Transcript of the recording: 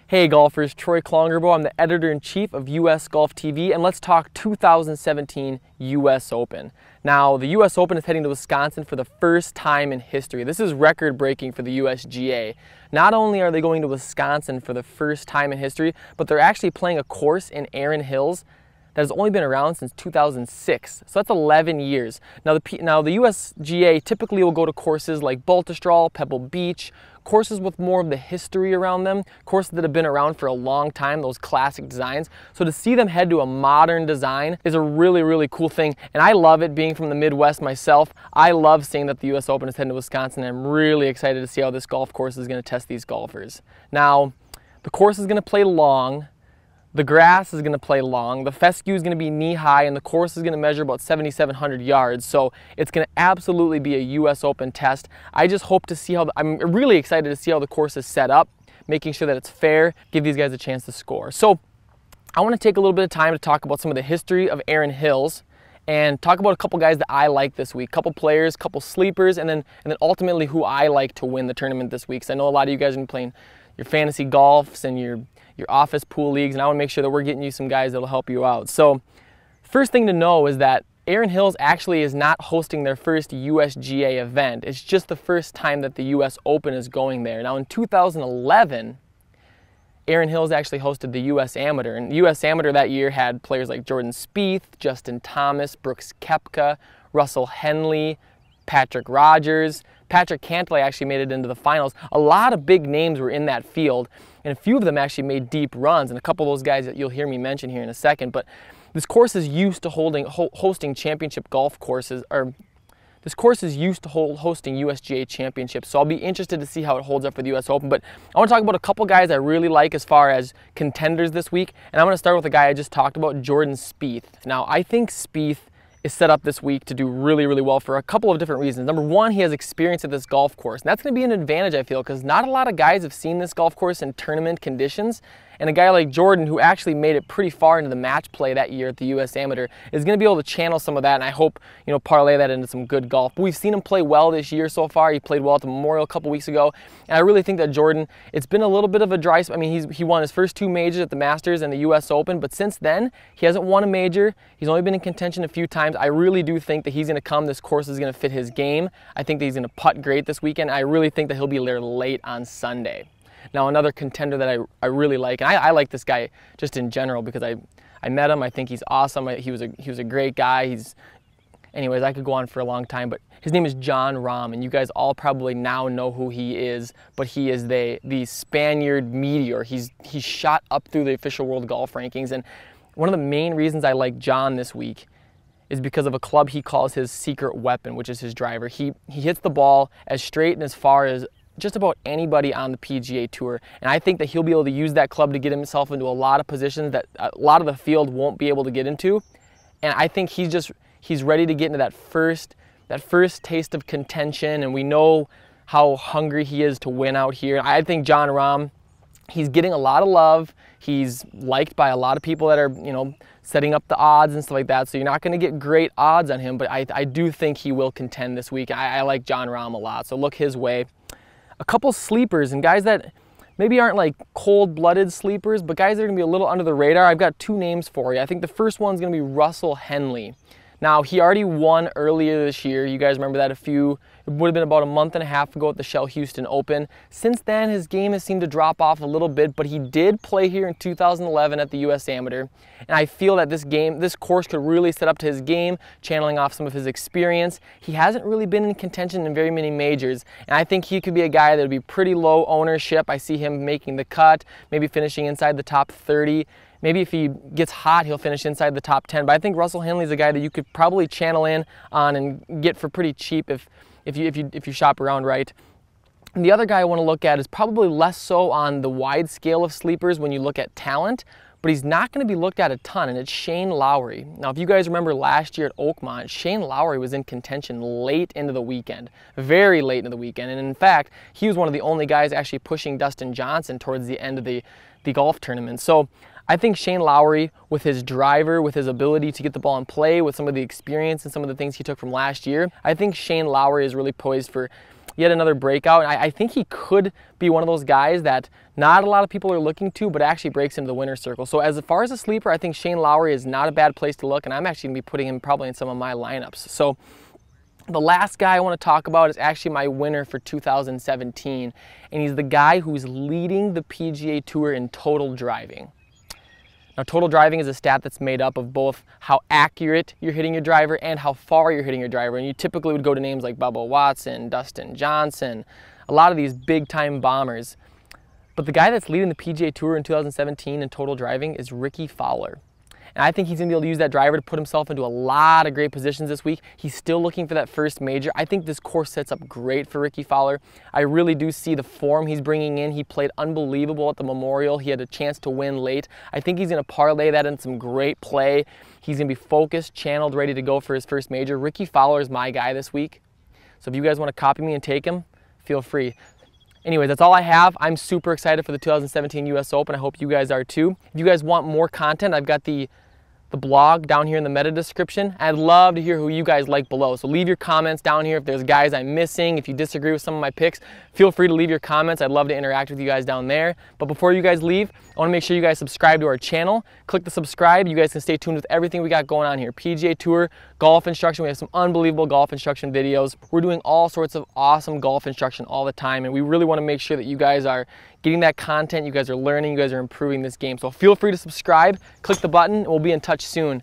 Hey golfers, Troy Klongerbo. I'm the editor-in-chief of US Golf TV, and let's talk 2017 US Open. Now, the US Open is heading to Wisconsin for the first time in history. This is record-breaking for the USGA. Not only are they going to Wisconsin for the first time in history, but they're actually playing a course in Erin Hills that has only been around since 2006, so that's 11 years. Now the USGA typically will go to courses like Baltusrol, Pebble Beach, courses with more of the history around them, courses that have been around for a long time, those classic designs. So to see them head to a modern design is a really, really cool thing, and I love it being from the Midwest myself. I love seeing that the US Open is heading to Wisconsin, and I'm really excited to see how this golf course is going to test these golfers. Now, the course is going to play long. The grass is going to play long, the fescue is going to be knee-high, and the course is going to measure about 7,700 yards, so it's going to absolutely be a US Open test. I just hope to see how, I'm really excited to see how the course is set up, making sure that it's fair, give these guys a chance to score. So I want to take a little bit of time to talk about some of the history of Erin Hills and talk about a couple guys that I like this week, couple players, couple sleepers, and then ultimately who I like to win the tournament this week. So I know a lot of you guys are going to be playing your fantasy golfs and your office pool leagues, and I want to make sure that we're getting you some guys that'll help you out. So first thing to know is that Erin Hills actually is not hosting their first USGA event. It's just the first time that the US Open is going there. Now in 2011, Erin Hills actually hosted the US Amateur, and the US Amateur that year had players like Jordan Spieth, Justin Thomas, Brooks Koepka, Russell Henley, Patrick Rogers. Patrick Cantlay actually made it into the finals. A lot of big names were in that field, and a few of them actually made deep runs, and a couple of those guys that you'll hear me mention here in a second. But this course is used to hosting championship golf courses, or this course is used to hosting USGA championships, so I'll be interested to see how it holds up for the US Open. But I want to talk about a couple guys I really like as far as contenders this week, and I'm going to start with a guy I just talked about, Jordan Spieth. Now, I think Spieth is set up this week to do really, really well for a couple of different reasons. Number one, he has experience at this golf course, and that's going to be an advantage, I feel, because not a lot of guys have seen this golf course in tournament conditions, and a guy like Jordan, who actually made it pretty far into the match play that year at the US Amateur, is going to be able to channel some of that, and I hope, parlay that into some good golf. But we've seen him play well this year so far. He played well at the Memorial a couple weeks ago, and I really think that Jordan, it's been a little bit of a dry spell. I mean, he won his first two majors at the Masters and the US Open, but since then, he hasn't won a major. He's only been in contention a few times. I really do think that he's going to come. This course is going to fit his game. I think that he's going to putt great this weekend. I really think that he'll be there late on Sunday. Now, another contender that I really like, and I like this guy just in general because I met him. I think he's awesome. He was a great guy. Anyways, I could go on for a long time, but his name is Jon Rahm, and you guys all probably now know who he is, but he is the Spaniard meteor. He's shot up through the official world golf rankings, and one of the main reasons I like Jon this week is because of a club he calls his secret weapon, which is his driver. He hits the ball as straight and as far as just about anybody on the PGA Tour, and I think that he'll be able to use that club to get himself into a lot of positions that a lot of the field won't be able to get into, and I think he's ready to get into that first taste of contention, and we know how hungry he is to win out here. I think Jon Rahm, he's getting a lot of love. He's liked by a lot of people that are, setting up the odds and stuff like that, so you're not going to get great odds on him, but I do think he will contend this week. I like Jon Rahm a lot, so look his way. A couple sleepers and guys that maybe aren't like cold-blooded sleepers, but guys that are going to be a little under the radar. I've got two names for you. I think the first one's going to be Russell Henley. Now, he already won earlier this year. You guys remember that it would have been about a month and a half ago at the Shell Houston Open. Since then, his game has seemed to drop off a little bit, but he did play here in 2011 at the US Amateur. And I feel that this course could really set up to his game, channeling off some of his experience. He hasn't really been in contention in very many majors, and I think he could be a guy that would be pretty low ownership. I see him making the cut, maybe finishing inside the top 30. Maybe if he gets hot, he'll finish inside the top 10. But I think Russell Henley's a guy that you could probably channel in on and get for pretty cheap if you shop around right. And the other guy I want to look at is probably less so on the wide scale of sleepers when you look at talent, but he's not going to be looked at a ton, and it's Shane Lowry. Now, if you guys remember last year at Oakmont, Shane Lowry was in contention late into the weekend, very late into the weekend, and in fact, he was one of the only guys actually pushing Dustin Johnson towards the end of the golf tournament. So I think Shane Lowry, with his driver, with his ability to get the ball in play, with some of the experience and some of the things he took from last year, I think Shane Lowry is really poised for yet another breakout. And I think he could be one of those guys that not a lot of people are looking to, but actually breaks into the winner's circle. So as far as a sleeper, I think Shane Lowry is not a bad place to look, and I'm actually going to be putting him probably in some of my lineups. So the last guy I want to talk about is actually my winner for 2017, and he's the guy who's leading the PGA Tour in total driving. Now, total driving is a stat that's made up of both how accurate you're hitting your driver and how far you're hitting your driver. And you typically would go to names like Bubba Watson, Dustin Johnson, a lot of these big-time bombers. But the guy that's leading the PGA Tour in 2017 in total driving is Rickie Fowler. And I think he's going to be able to use that driver to put himself into a lot of great positions this week. He's still looking for that first major. I think this course sets up great for Rickie Fowler. I really do see the form he's bringing in. He played unbelievable at the Memorial. He had a chance to win late. I think he's going to parlay that in some great play. He's going to be focused, channeled, ready to go for his first major. Rickie Fowler is my guy this week. So if you guys want to copy me and take him, feel free. Anyways, that's all I have. I'm super excited for the 2017 US Open. I hope you guys are too. If you guys want more content, I've got the blog down here in the meta description. I'd love to hear who you guys like below. So leave your comments down here if there's guys I'm missing. If you disagree with some of my picks, feel free to leave your comments. I'd love to interact with you guys down there. But before you guys leave, I want to make sure you guys subscribe to our channel. Click the subscribe. You guys can stay tuned with everything we got going on here. PGA Tour, golf instruction. We have some unbelievable golf instruction videos. We're doing all sorts of awesome golf instruction all the time, and we really want to make sure that you guys are getting that content. You guys are learning. You guys are improving this game. So feel free to subscribe. Click the button, and we'll be in touch soon.